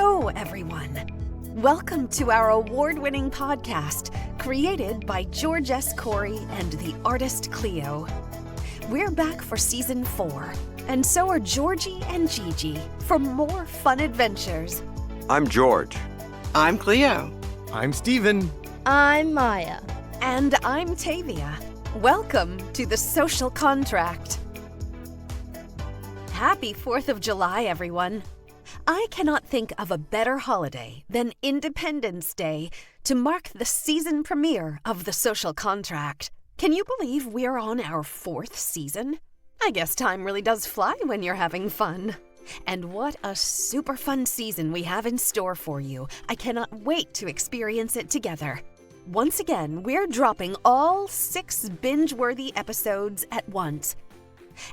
Hello, everyone. Welcome to our award-winning podcast, created by George S. Corey and the artist Cleo. We're back for Season 4, and so are Georgie and Gigi for more fun adventures. I'm George. I'm Cleo. I'm Steven. I'm Maya. And I'm Tavia. Welcome to The Social Contract. Happy 4th of July, everyone. I cannot think of a better holiday than Independence Day to mark the season premiere of The Social Contract. Can you believe we're on our 4th season? I guess time really does fly when you're having fun. And what a super fun season we have in store for you. I cannot wait to experience it together. Once again, we're dropping all 6 binge-worthy episodes at once.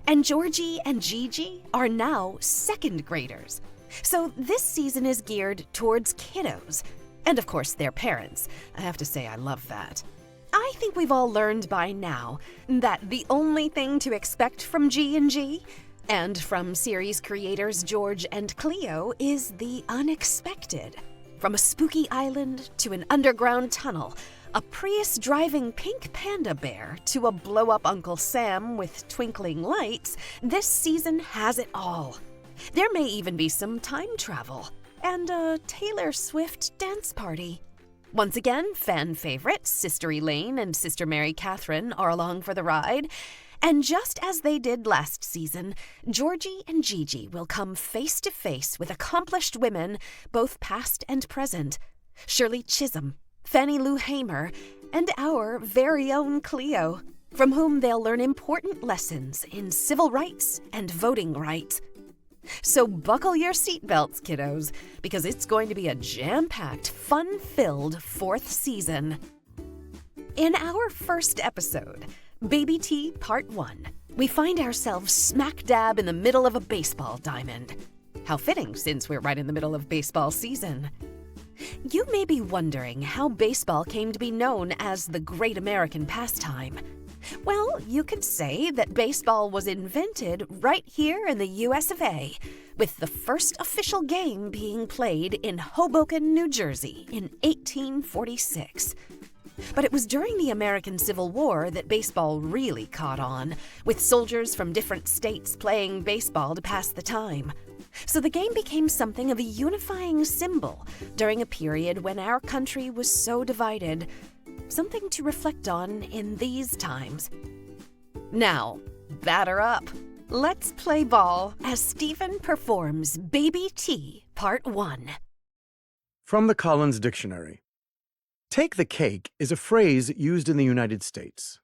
And Georgie and Gigi are now 2nd graders. So this season is geared towards kiddos. And of course, their parents. I have to say I love that. I think we've all learned by now that the only thing to expect from G&G and from series creators George and Cleo is the unexpected. From a spooky island to an underground tunnel, a Prius-driving pink panda bear to a blow-up Uncle Sam with twinkling lights, this season has it all. There may even be some time travel and a Taylor Swift dance party. Once again, fan favorites Sister Elaine and Sister Mary Catherine are along for the ride. And just as they did last season, Georgie and Gigi will come face to face with accomplished women, both past and present. Shirley Chisholm, Fannie Lou Hamer, and our very own Cleo, from whom they'll learn important lessons in civil rights and voting rights. So buckle your seatbelts, kiddos, because it's going to be a jam-packed, fun-filled 4th season. In our first episode, Baby T Part 1, we find ourselves smack dab in the middle of a baseball diamond. How fitting, since we're right in the middle of baseball season. You may be wondering how baseball came to be known as the great American pastime. Well, you could say that baseball was invented right here in the US of A, with the first official game being played in Hoboken, New Jersey in 1846. But it was during the American Civil War that baseball really caught on, with soldiers from different states playing baseball to pass the time. So the game became something of a unifying symbol during a period when our country was so divided. Something to reflect on in these times. Now, batter up. Let's play ball as Stephen performs Baby T Part 1. From the Collins Dictionary. Take the cake is a phrase used in the United States.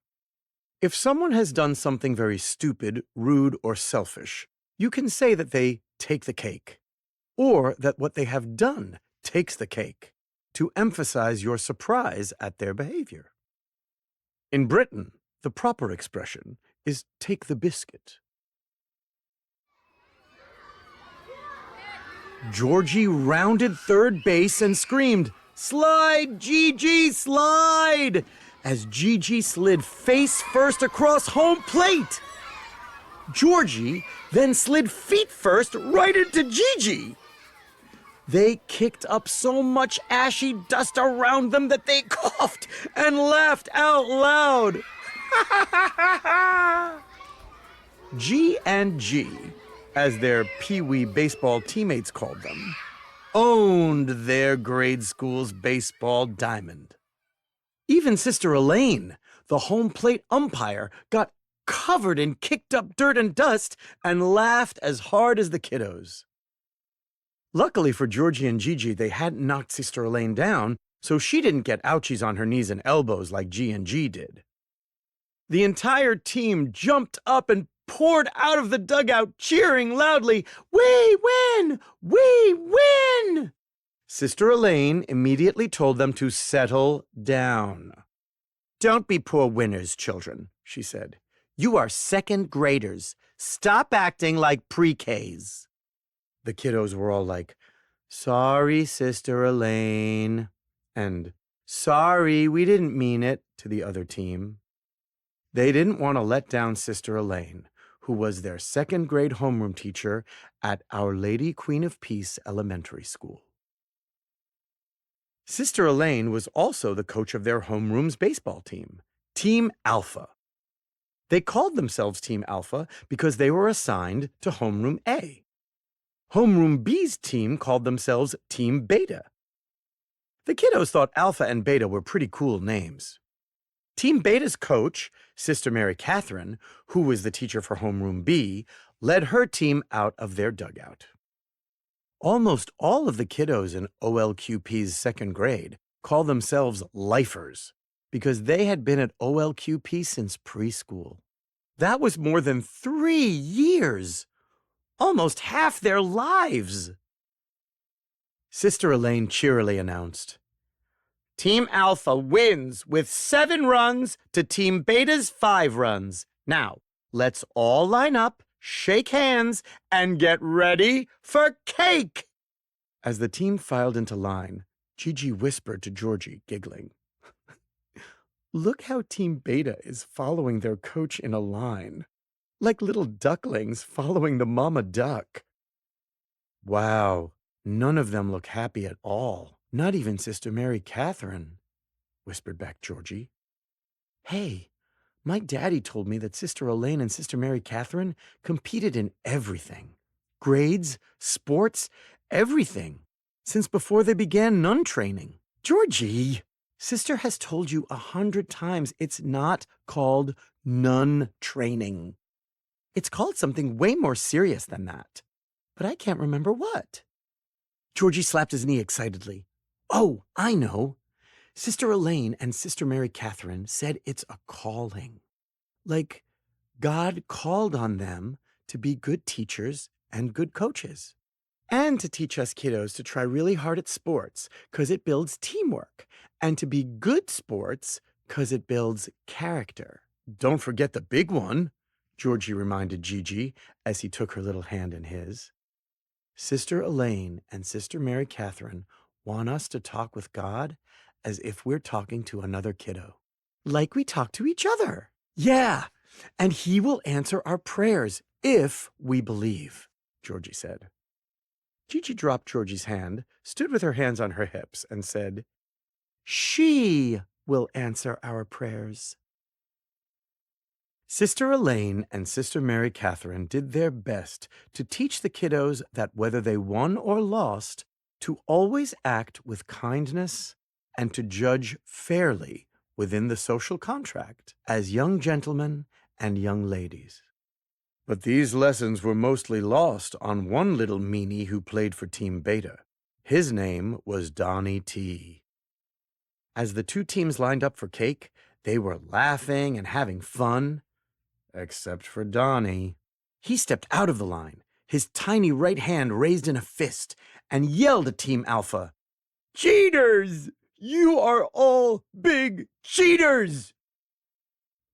If someone has done something very stupid, rude, or selfish, you can say that they take the cake, or that what they have done takes the cake, to emphasize your surprise at their behavior. In Britain, the proper expression is take the biscuit. Georgie rounded third base and screamed, "Slide, Gigi, slide!" as Gigi slid face first across home plate. Georgie then slid feet first right into Gigi. They kicked up so much ashy dust around them that they coughed and laughed out loud. G and G, as their Pee-wee baseball teammates called them, owned their grade school's baseball diamond. Even Sister Elaine, the home plate umpire, got covered in kicked up dirt and dust and laughed as hard as the kiddos. Luckily for Georgie and Gigi, they hadn't knocked Sister Elaine down, so she didn't get ouchies on her knees and elbows like G and G did. The entire team jumped up and poured out of the dugout, cheering loudly, "We win! We win!" Sister Elaine immediately told them to settle down. "Don't be poor winners, children," she said. "You are 2nd graders. Stop acting like pre-Ks." The kiddos were all like, "Sorry, Sister Elaine," and "Sorry, we didn't mean it," to the other team. They didn't want to let down Sister Elaine, who was their 2nd grade homeroom teacher at Our Lady Queen of Peace Elementary School. Sister Elaine was also the coach of their homeroom's baseball team, Team Alpha. They called themselves Team Alpha because they were assigned to Homeroom A. Homeroom B's team called themselves Team Beta. The kiddos thought Alpha and Beta were pretty cool names. Team Beta's coach, Sister Mary Catherine, who was the teacher for Homeroom B, led her team out of their dugout. Almost all of the kiddos in OLQP's second grade call themselves lifers because they had been at OLQP since preschool. That was more than 3 years, almost half their lives. Sister Elaine cheerily announced, Team Alpha wins with 7 runs to Team Beta's 5 runs. Now, let's all line up, shake hands, and get ready for cake! As the team filed into line, Gigi whispered to Georgie, giggling, Look how Team Beta is following their coach in a line, like little ducklings following the mama duck. Wow, none of them look happy at all, not even Sister Mary Catherine, whispered back Georgie. Hey, my daddy told me that Sister Elaine and Sister Mary Catherine competed in everything. Grades, sports, everything. Since before they began nun training. Georgie, Sister has told you 100 times it's not called nun training. It's called something way more serious than that. But I can't remember what. Georgie slapped his knee excitedly. Oh, I know. Sister Elaine and Sister Mary Catherine said it's a calling. Like God called on them to be good teachers and good coaches. And to teach us kiddos to try really hard at sports because it builds teamwork. And to be good sports because it builds character. Don't forget the big one, Georgie reminded Gigi as he took her little hand in his. Sister Elaine and Sister Mary Catherine want us to talk with God as if we're talking to another kiddo. Like we talk to each other. Yeah, and he will answer our prayers if we believe, Georgie said. Gigi dropped Georgie's hand, stood with her hands on her hips, and said, She will answer our prayers. Sister Elaine and Sister Mary Catherine did their best to teach the kiddos that whether they won or lost, to always act with kindness and to judge fairly within the social contract as young gentlemen and young ladies. But these lessons were mostly lost on one little meanie who played for Team Beta. His name was Donnie T. As the 2 teams lined up for cake, they were laughing and having fun, except for Donnie. He stepped out of the line, his tiny right hand raised in a fist, and yelled at Team Alpha, Cheaters! You are all big cheaters!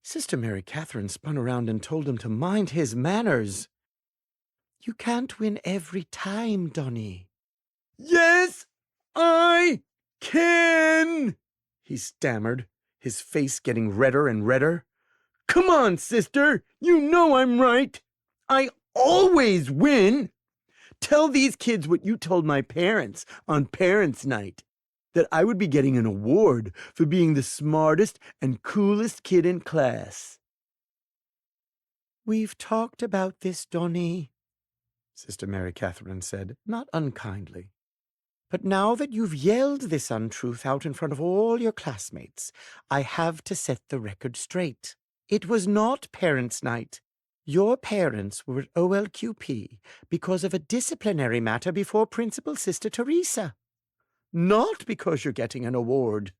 Sister Mary Catherine spun around and told him to mind his manners. You can't win every time, Donnie. Yes, I can, he stammered, his face getting redder and redder. Come on, sister, you know I'm right. I always win. Tell these kids what you told my parents on Parents' Night, that I would be getting an award for being the smartest and coolest kid in class. We've talked about this, Donnie, Sister Mary Catherine said, not unkindly. But now that you've yelled this untruth out in front of all your classmates, I have to set the record straight. It was not Parents' Night. Your parents were at OLQP because of a disciplinary matter before Principal Sister Teresa. Not because you're getting an award.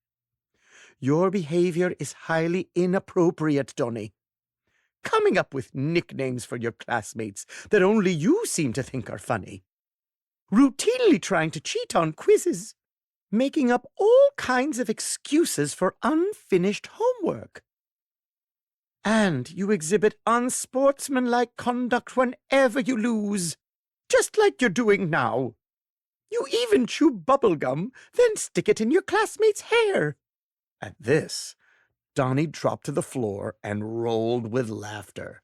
Your behavior is highly inappropriate, Donnie. Coming up with nicknames for your classmates that only you seem to think are funny. Routinely trying to cheat on quizzes. Making up all kinds of excuses for unfinished homework. And you exhibit unsportsmanlike conduct whenever you lose, just like you're doing now. You even chew bubble gum, then stick it in your classmate's hair. At this, Donnie dropped to the floor and rolled with laughter.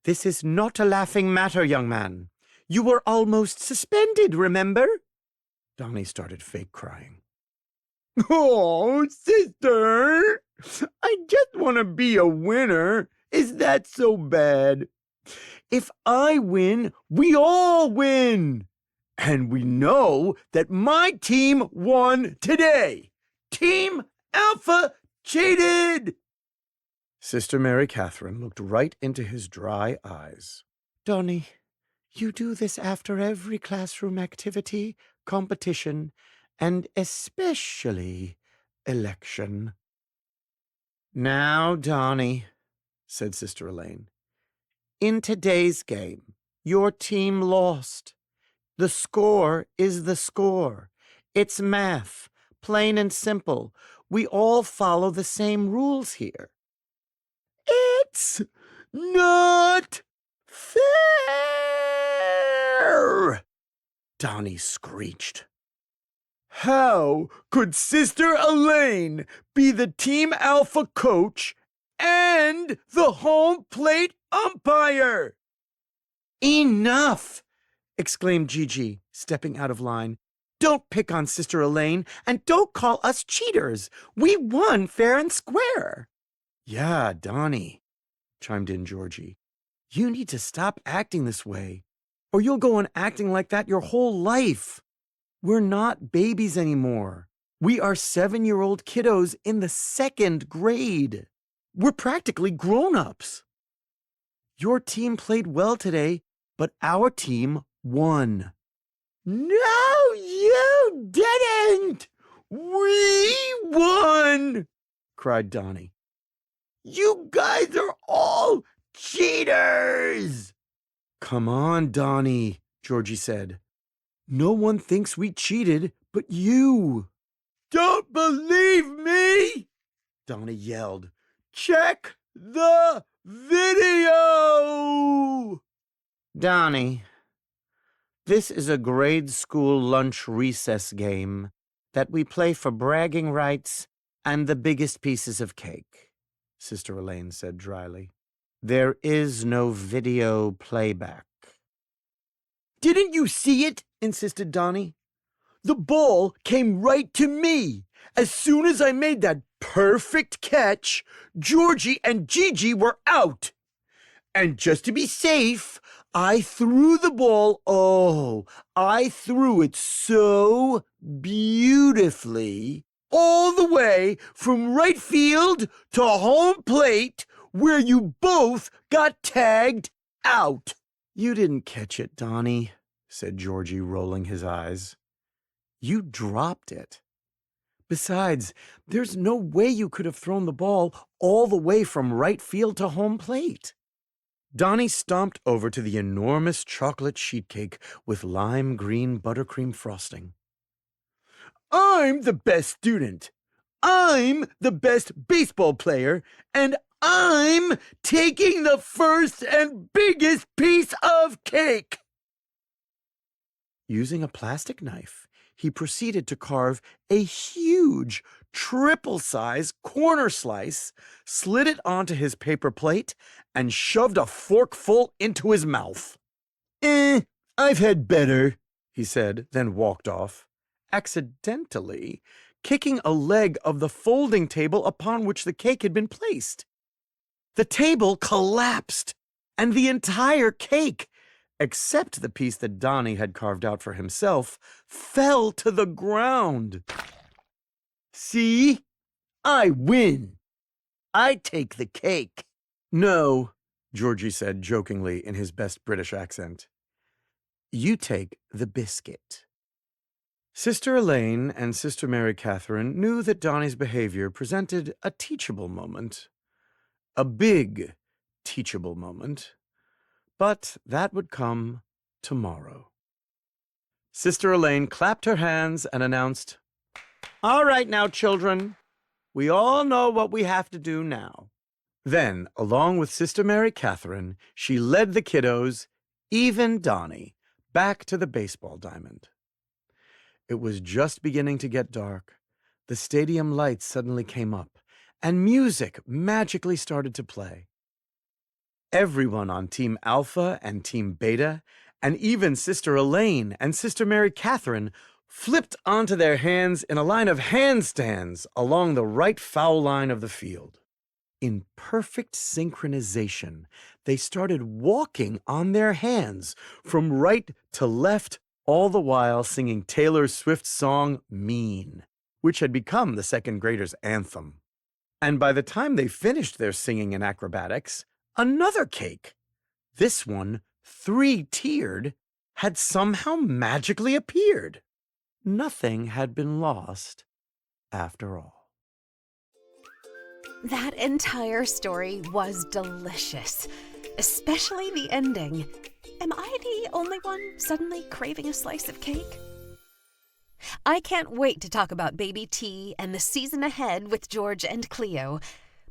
This is not a laughing matter, young man. You were almost suspended, remember? Donnie started fake crying. Oh, sister, I just want to be a winner. Is that so bad? If I win, we all win. And we know that my team won today. Team Alpha cheated! Sister Mary Catherine looked right into his dry eyes. Donnie, you do this after every classroom activity, competition, and especially election. Now, Donnie, said Sister Elaine, in today's game, your team lost. The score is the score. It's math, plain and simple. We all follow the same rules here. It's not fair, Donnie screeched. How could Sister Elaine be the Team Alpha coach and the home plate umpire? Enough! Exclaimed Gigi, stepping out of line. Don't pick on Sister Elaine, and don't call us cheaters. We won fair and square. Yeah, Donnie, chimed in Georgie. You need to stop acting this way, or you'll go on acting like that your whole life. We're not babies anymore. We are 7-year-old kiddos in the 2nd grade. We're practically grown-ups. Your team played well today, but our team won. No, you didn't! We won! Cried Donnie. You guys are all cheaters! Come on, Donnie, Georgie said. No one thinks we cheated but you. Don't believe me? Donnie yelled. Check the video! Donnie, this is a grade school lunch recess game that we play for bragging rights and the biggest pieces of cake, Sister Elaine said dryly. There is no video playback. Didn't you see it? Insisted Donnie. The ball came right to me. As soon as I made that perfect catch, Georgie and Gigi were out. And just to be safe, I threw the ball, I threw it so beautifully, all the way from right field to home plate, where you both got tagged out. You didn't catch it, Donnie, said Georgie, rolling his eyes. You dropped it. Besides, there's no way you could have thrown the ball all the way from right field to home plate. Donnie stomped over to the enormous chocolate sheet cake with lime green buttercream frosting. I'm the best student. I'm the best baseball player, and I'm taking the first and biggest piece of cake. Using a plastic knife, he proceeded to carve a huge triple-size corner slice, slid it onto his paper plate, and shoved a forkful into his mouth. I've had better, he said, then walked off, accidentally kicking a leg of the folding table upon which the cake had been placed. The table collapsed, and the entire cake, except the piece that Donnie had carved out for himself, fell to the ground. See? I win. I take the cake. No, Georgie said jokingly in his best British accent. You take the biscuit. Sister Elaine and Sister Mary Catherine knew that Donnie's behavior presented a teachable moment. A big teachable moment. But that would come tomorrow. Sister Elaine clapped her hands and announced, All right now, children. We all know what we have to do now. Then, along with Sister Mary Catherine, she led the kiddos, even Donnie, back to the baseball diamond. It was just beginning to get dark. The stadium lights suddenly came up, and music magically started to play. Everyone on Team Alpha and Team Beta, and even Sister Elaine and Sister Mary Catherine, flipped onto their hands in a line of handstands along the right foul line of the field. In perfect synchronization, they started walking on their hands from right to left, all the while singing Taylor Swift's song Mean, which had become the second graders' anthem. And by the time they finished their singing and acrobatics, another cake, this one 3-tiered, had somehow magically appeared. Nothing had been lost after all. That entire story was delicious, especially the ending. Am I the only one suddenly craving a slice of cake? I can't wait to talk about Baby T and the season ahead with George and Cleo.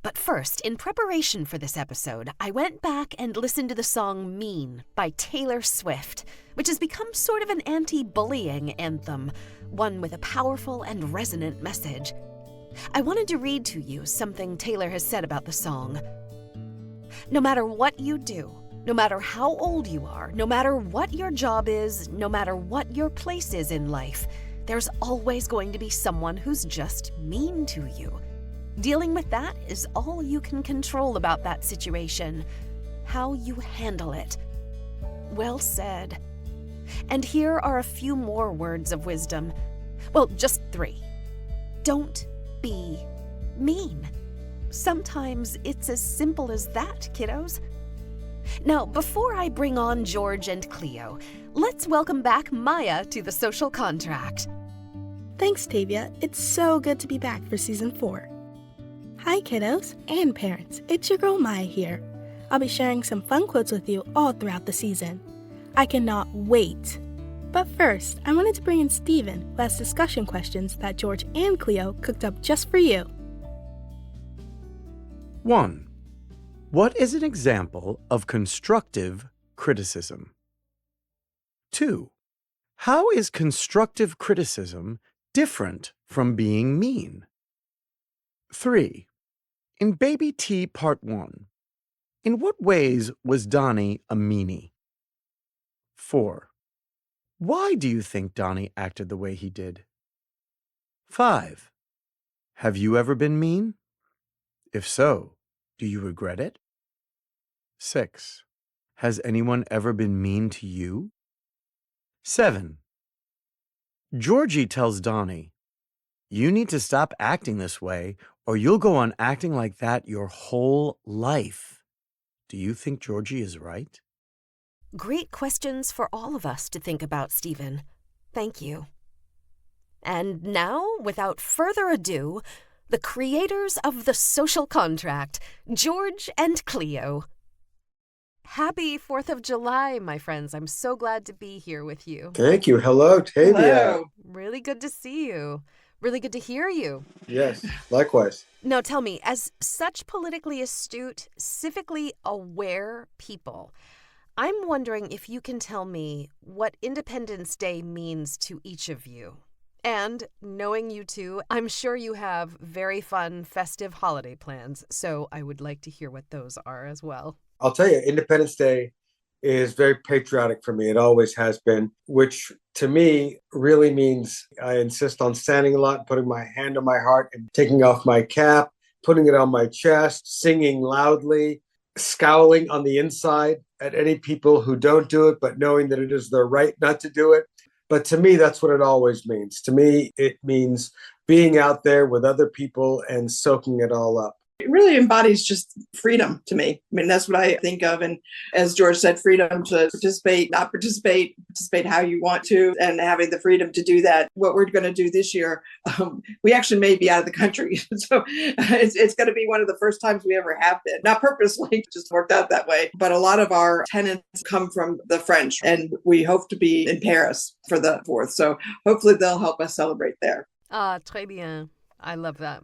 But first, in preparation for this episode, I went back and listened to the song Mean by Taylor Swift, which has become sort of an anti-bullying anthem, one with a powerful and resonant message. I wanted to read to you something Taylor has said about the song. No matter what you do, no matter how old you are, no matter what your job is, no matter what your place is in life, there's always going to be someone who's just mean to you. Dealing with that is all you can control about that situation. How you handle it. Well said. And here are a few more words of wisdom. Well, just 3. Don't be mean. Sometimes it's as simple as that, kiddos. Now, before I bring on George and Cleo, let's welcome back Maya to the Social Contract. Thanks, Tavia. It's so good to be back for Season 4. Hi, kiddos and parents. It's your girl Maya here. I'll be sharing some fun quotes with you all throughout the season. I cannot wait. But first, I wanted to bring in Steven, who has discussion questions that George and Cleo cooked up just for you. 1. What is an example of constructive criticism? 2. How is constructive criticism different from being mean? 3. In Baby T Part 1, in what ways was Donnie a meanie? 4. Why do you think Donnie acted the way he did? 5. Have you ever been mean? If so, do you regret it? 6. Has anyone ever been mean to you? 7. Georgie tells Donnie, you need to stop acting this way or you'll go on acting like that your whole life. Do you think Georgie is right? Great questions for all of us to think about, Stephen. Thank you. And now, without further ado, the creators of the Social Contract, George and Cleo. Happy 4th of July, my friends. I'm so glad to be here with you. Thank you. Hello, Tavia. Hello. Really good to see you. Really good to hear you. Yes, likewise. Now tell me, as such politically astute, civically aware people, I'm wondering if you can tell me what Independence Day means to each of you. And knowing you two, I'm sure you have very fun, festive holiday plans, so I would like to hear what those are as well. I'll tell you, Independence Day is very patriotic for me. It always has been, which to me really means I insist on standing a lot, putting my hand on my heart and taking off my cap, putting it on my chest, singing loudly, scowling on the inside at any people who don't do it, but knowing that it is their right not to do it. But to me, that's what it always means. To me, it means being out there with other people and soaking it all up. It really embodies just freedom to me. I mean, that's what I think of. And as George said, freedom to participate, not participate, participate how you want to, and having the freedom to do that. What we're going to do this year, we actually may be out of the country. So it's going to be one of the first times we ever have been. Not purposely, just worked out that way. But a lot of our tenants come from the French, and we hope to be in Paris for the 4th. So hopefully they'll help us celebrate there. Ah, très bien. I love that.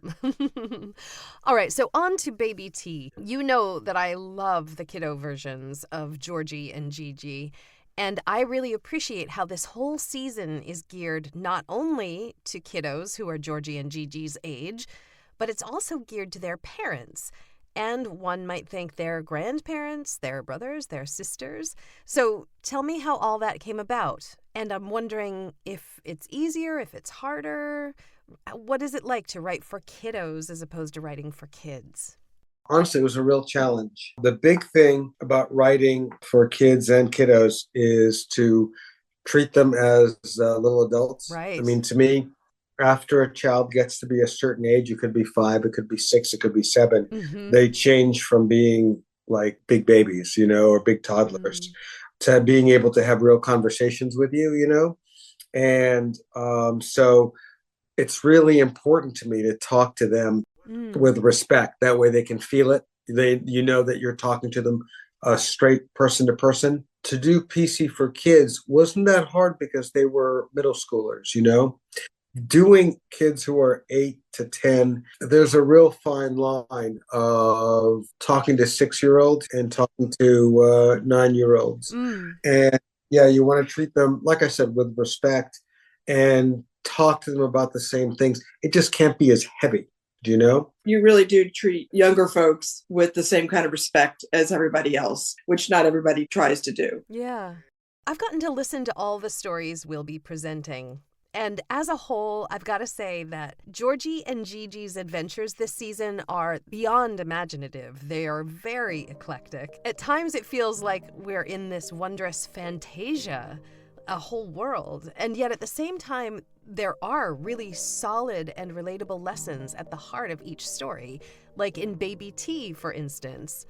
All right, so on to Baby T. You know that I love the kiddo versions of Georgie and Gigi, and I really appreciate how this whole season is geared not only to kiddos who are Georgie and Gigi's age, but it's also geared to their parents. And one might think they're grandparents, their brothers, their sisters. So tell me how all that came about. And I'm wondering if it's easier, if it's harder. What is it like to write for kiddos as opposed to writing for kids? Honestly, it was a real challenge. The big thing about writing for kids and kiddos is to treat them as little adults. Right. I mean, to me, after a child gets to be a certain age, it could be 5, it could be 6, it could be 7, they change from being like big babies, or big toddlers, to being able to have real conversations with you. And so it's really important to me to talk to them with respect. That way they can feel it. That you're talking to them straight person to person. To do PC for kids wasn't that hard because they were middle schoolers, Doing kids who are 8 to 10, there's a real fine line of talking to 6-year-olds and talking to 9-year-olds. And yeah, you want to treat them, like I said, with respect and talk to them about the same things. It just can't be as heavy, You really do treat younger folks with the same kind of respect as everybody else, which not everybody tries to do. Yeah. I've gotten to listen to all the stories we'll be presenting. And as a whole, I've got to say that Georgie and Gigi's adventures this season are beyond imaginative. They are very eclectic. At times it feels like we're in this wondrous fantasia, a whole world. And yet at the same time, there are really solid and relatable lessons at the heart of each story, like in Baby T, for instance.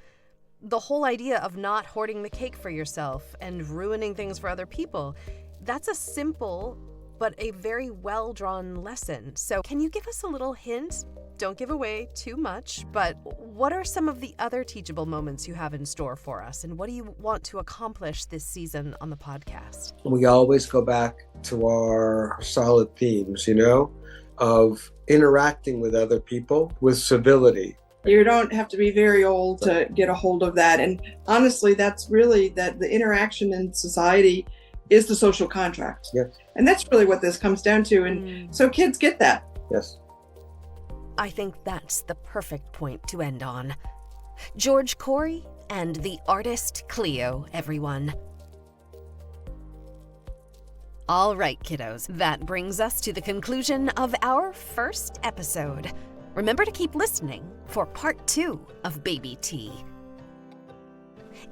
The whole idea of not hoarding the cake for yourself and ruining things for other people, that's a simple but a very well-drawn lesson. So can you give us a little hint? Don't give away too much, but what are some of the other teachable moments you have in store for us, and what do you want to accomplish this season on the podcast? We always go back to our solid themes, of interacting with other people with civility. You don't have to be very old to get a hold of that. And honestly, that's really that the interaction in society is the social contract. Yes. And that's really what this comes down to. And so kids get that. Yes. I think that's the perfect point to end on. George Corey and the artist Cleo, everyone. All right, kiddos, that brings us to the conclusion of our first episode. Remember to keep listening for part 2 of Baby T.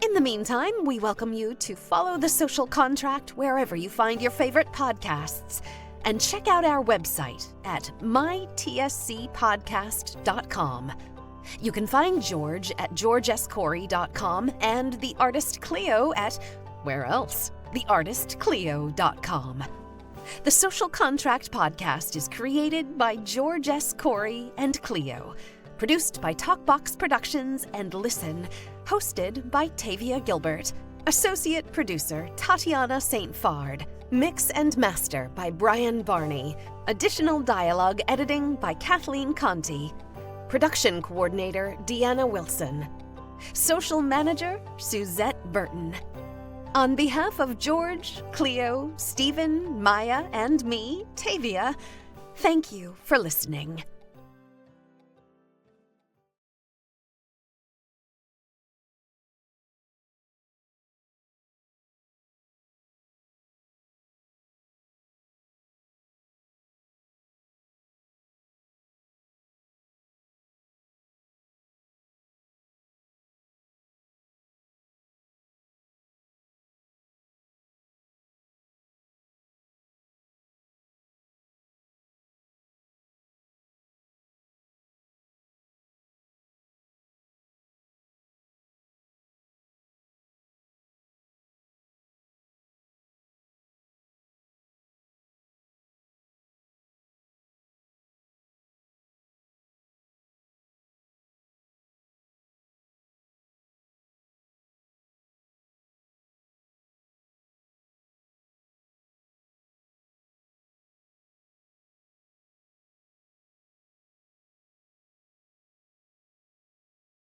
In the meantime, we welcome you to follow The Social Contract wherever you find your favorite podcasts, and check out our website at mytscpodcast.com. You can find George at georgescorey.com and the artist Cleo at, where else? theartistcleo.com. The Social Contract podcast is created by George S. Corey and Cleo, produced by Talkbox Productions and Listen, hosted by Tavia Gilbert, associate producer Tatiana St. Fard, mix and master by Brian Barney, additional dialogue editing by Kathleen Conti, production coordinator Deanna Wilson, social manager Suzette Burton. On behalf of George, Cleo, Stephen, Maya, and me, Tavia, thank you for listening.